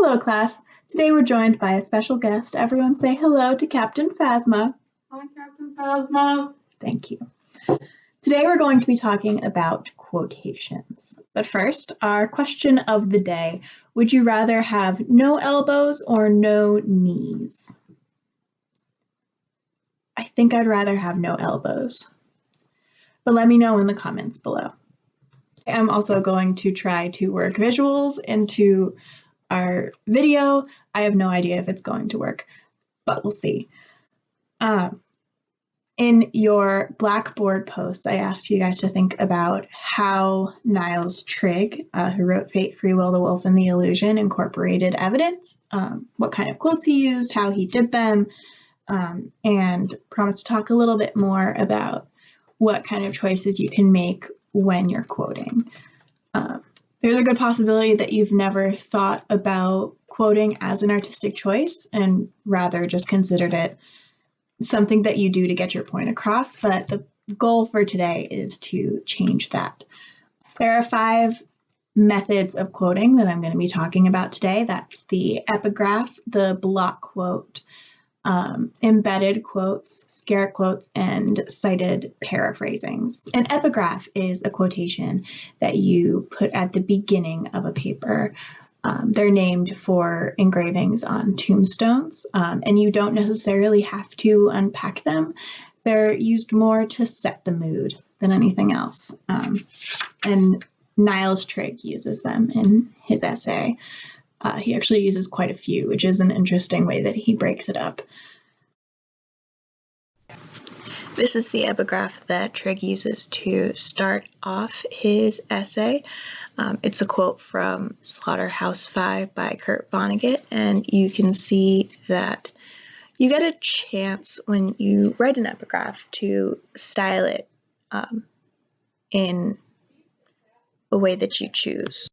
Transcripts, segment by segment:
Hello, class. Today we're joined by a special guest. Everyone say hello to Captain Phasma. Hi, Captain Phasma. Thank you. Today we're going to be talking about quotations. But first, our question of the day. Would you rather have no elbows or no knees? I think I'd rather have no elbows. But let me know in the comments below. I'm also going to try to work visuals into our video. I have no idea if it's going to work, but we'll see. In your Blackboard posts, I asked you guys to think about how Niles Trigg, who wrote Fate, Free Will, The Wolf, and the Illusion, incorporated evidence, what kind of quotes he used, how he did them, and promised to talk a little bit more about what kind of choices you can make when you're quoting. There's a good possibility that you've never thought about quoting as an artistic choice and rather just considered it something that you do to get your point across, but the goal for today is to change that. There are 5 methods of quoting that I'm going to be talking about today. That's the epigraph, the block quote, embedded quotes, scare quotes, and cited paraphrasings. An epigraph is a quotation that you put at the beginning of a paper. They're named for engravings on tombstones, and you don't necessarily have to unpack them. They're used more to set the mood than anything else. And Niles Trigg uses them in his essay. He actually uses quite a few, which is an interesting way that he breaks it up. This is the epigraph that Trigg uses to start off his essay. It's a quote from Slaughterhouse-Five by Kurt Vonnegut, and you can see that you get a chance when you write an epigraph to style it in a way that you choose.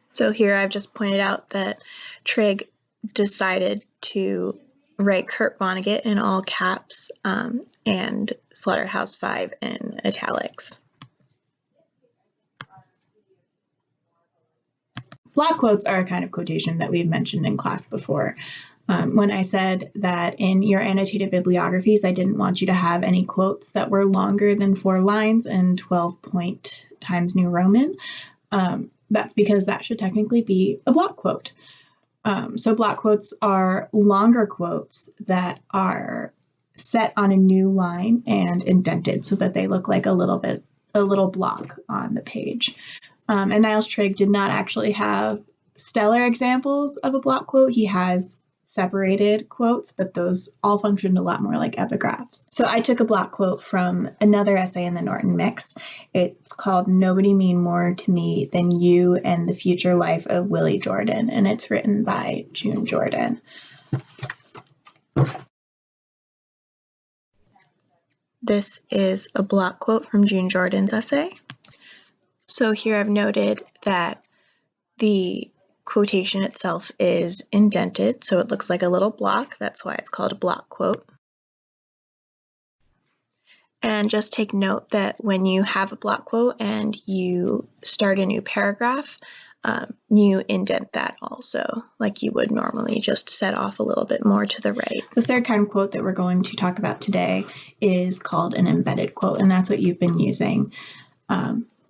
So here I've just pointed out that Trigg decided to write Kurt Vonnegut in all caps and Slaughterhouse-Five in italics. Block quotes are a kind of quotation that we've mentioned in class before. When I said that in your annotated bibliographies, I didn't want you to have any quotes that were longer than 4 lines and 12 point Times New Roman. That's because that should technically be a block quote. So block quotes are longer quotes that are set on a new line and indented so that they look like a little block on the page. And Niles Trigg did not actually have stellar examples of a block quote. He has separated quotes, but those all functioned a lot more like epigraphs. So I took a block quote from another essay in the Norton Mix. It's called Nobody Mean More to Me Than You and the Future Life of Willie Jordan, and it's written by June Jordan. This is a block quote from June Jordan's essay. So here I've noted that the quotation itself is indented, so it looks like a little block. That's why it's called a block quote. And just take note that when you have a block quote and you start a new paragraph, you indent that also, like you would normally, just set off a little bit more to the right. The third kind of quote that we're going to talk about today is called an embedded quote, and that's what you've been using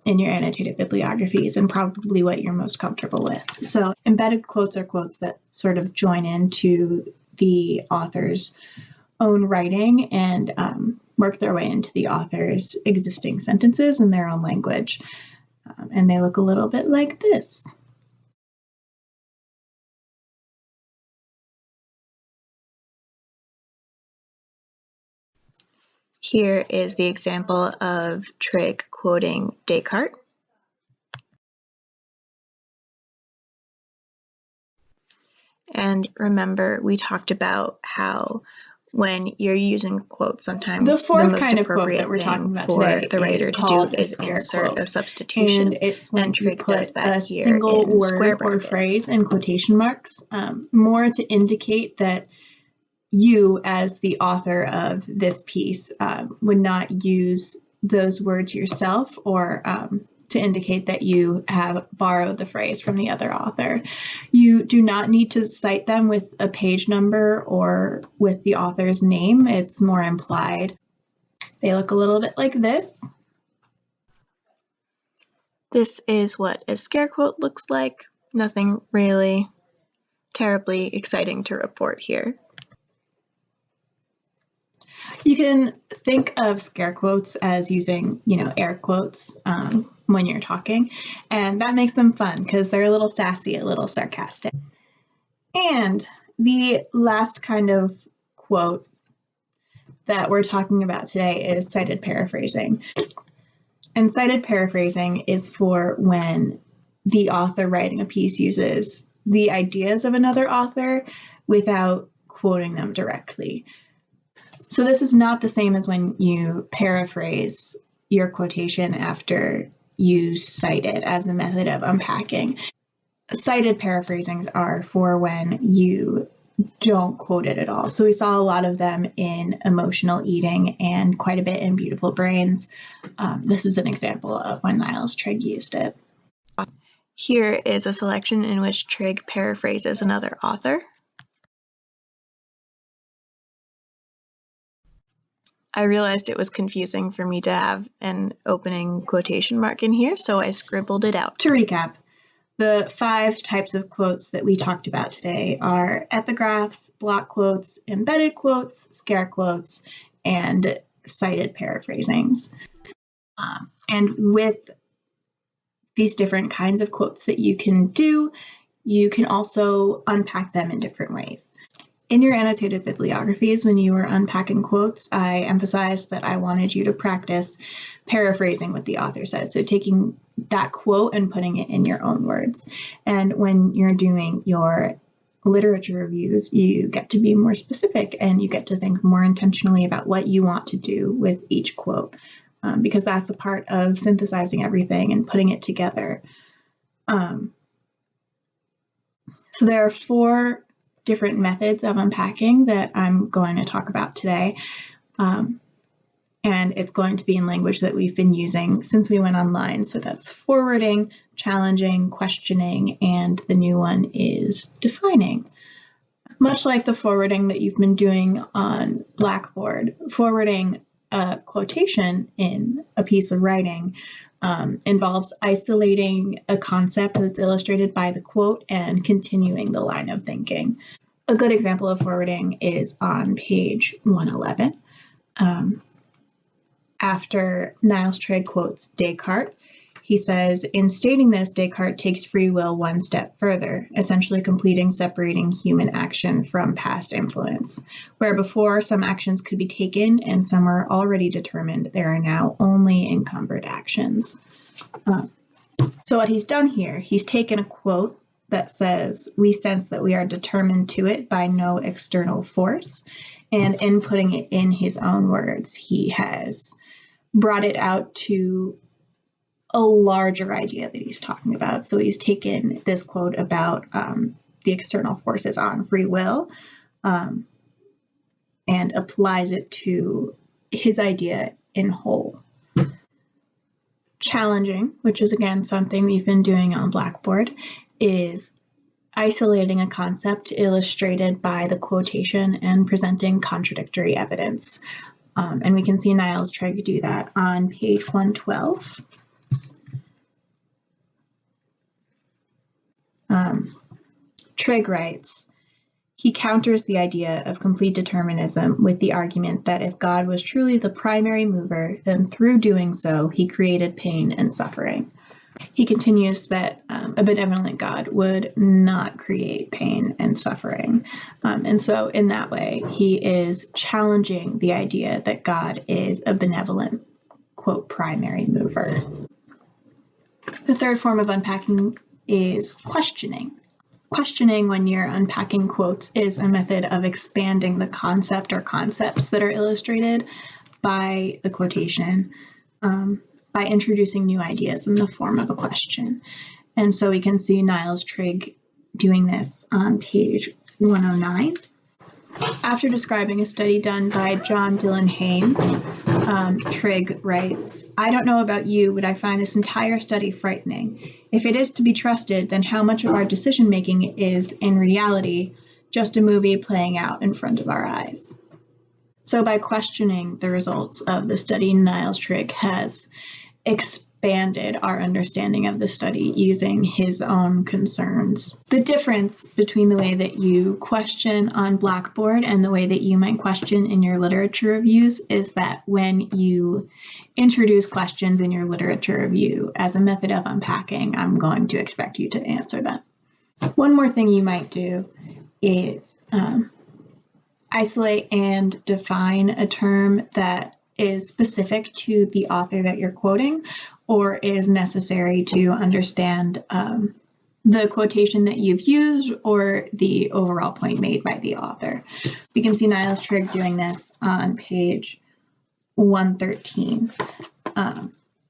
in your annotated bibliographies and probably what you're most comfortable with. So embedded quotes are quotes that sort of join into the author's own writing and work their way into the author's existing sentences in their own language. And they look a little bit like this. Here is the example of Trigg quoting Descartes. And remember, we talked about how when you're using quotes, sometimes the fourth kind of quote that we're talking about today for the writer to do is insert a substitution. And it's when you put a single word or phrase in quotation marks, more to indicate that you, as the author of this piece, would not use those words yourself, or to indicate that you have borrowed the phrase from the other author. You do not need to cite them with a page number or with the author's name. It's more implied. They look a little bit like this. This is what a scare quote looks like. Nothing really terribly exciting to report here. You can think of scare quotes as using, air quotes when you're talking, and that makes them fun because they're a little sassy, a little sarcastic. And the last kind of quote that we're talking about today is cited paraphrasing. And cited paraphrasing is for when the author writing a piece uses the ideas of another author without quoting them directly. So this is not the same as when you paraphrase your quotation after you cite it as a method of unpacking. Cited paraphrasings are for when you don't quote it at all. So we saw a lot of them in Emotional Eating and quite a bit in Beautiful Brains. This is an example of when Niles Trigg used it. Here is a selection in which Trigg paraphrases another author. I realized it was confusing for me to have an opening quotation mark in here, so I scribbled it out. To recap, the 5 types of quotes that we talked about today are epigraphs, block quotes, embedded quotes, scare quotes, and cited paraphrasings. And with these different kinds of quotes that you can do, you can also unpack them in different ways. In your annotated bibliographies, when you were unpacking quotes, I emphasized that I wanted you to practice paraphrasing what the author said. So taking that quote and putting it in your own words. And when you're doing your literature reviews, you get to be more specific and you get to think more intentionally about what you want to do with each quote, because that's a part of synthesizing everything and putting it together. So there are 4 different methods of unpacking that I'm going to talk about today. And it's going to be in language that we've been using since we went online. So that's forwarding, challenging, questioning, and the new one is defining. Much like the forwarding that you've been doing on Blackboard, forwarding a quotation in a piece of writing involves isolating a concept that's illustrated by the quote and continuing the line of thinking. A good example of forwarding is on page 111. After Niles Trigg quotes Descartes, he says, in stating this, Descartes takes free will one step further, essentially completing separating human action from past influence. Where before some actions could be taken and some were already determined, there are now only encumbered actions. So what he's done here, he's taken a quote that says, we sense that we are determined to it by no external force, and in putting it in his own words, he has brought it out to a larger idea that he's talking about. So he's taken this quote about the external forces on free will and applies it to his idea in whole. Challenging, which is again something we've been doing on Blackboard, is isolating a concept illustrated by the quotation and presenting contradictory evidence. And we can see Niles Trigg do that on page 112. Trigg writes, he counters the idea of complete determinism with the argument that if God was truly the primary mover, then through doing so, he created pain and suffering. He continues that a benevolent God would not create pain and suffering. And so in that way, he is challenging the idea that God is a benevolent, quote, primary mover. The third form of unpacking is questioning. Questioning, when you're unpacking quotes, is a method of expanding the concept or concepts that are illustrated by the quotation by introducing new ideas in the form of a question. And so we can see Niles Trigg doing this on page 109. After describing a study done by John Dylan Haynes, Trigg writes, "I don't know about you, but I find this entire study frightening. If it is to be trusted, then how much of our decision-making is, in reality, just a movie playing out in front of our eyes?" So by questioning the results of the study, Niles Trigg has expanded our understanding of the study using his own concerns. The difference between the way that you question on Blackboard and the way that you might question in your literature reviews is that when you introduce questions in your literature review as a method of unpacking, I'm going to expect you to answer them. One more thing you might do is isolate and define a term that is specific to the author that you're quoting or is necessary to understand the quotation that you've used or the overall point made by the author. We can see Niles Trigg doing this on page 113.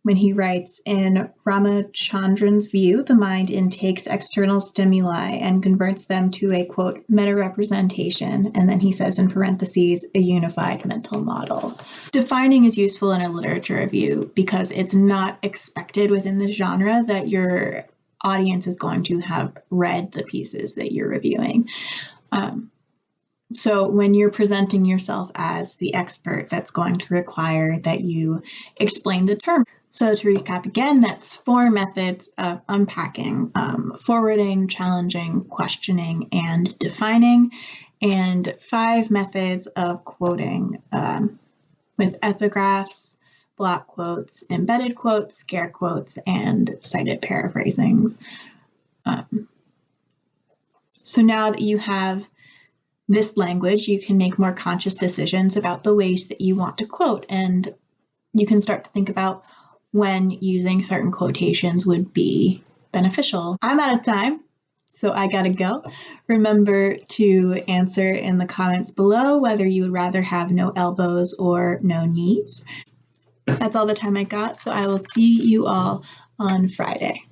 When he writes, "In Ramachandran's view, the mind intakes external stimuli and converts them to a, quote, meta-representation," and then he says in parentheses, "a unified mental model." Defining is useful in a literature review because it's not expected within the genre that your audience is going to have read the pieces that you're reviewing. So when you're presenting yourself as the expert, that's going to require that you explain the term. So to recap again, that's 4 methods of unpacking: forwarding, challenging, questioning, and defining, and 5 methods of quoting with epigraphs, block quotes, embedded quotes, scare quotes, and cited paraphrasings. So now that you have this language, you can make more conscious decisions about the ways that you want to quote, and you can start to think about when using certain quotations would be beneficial. I'm out of time, so I gotta go. Remember to answer in the comments below whether you would rather have no elbows or no knees. That's all the time I got, so I will see you all on Friday.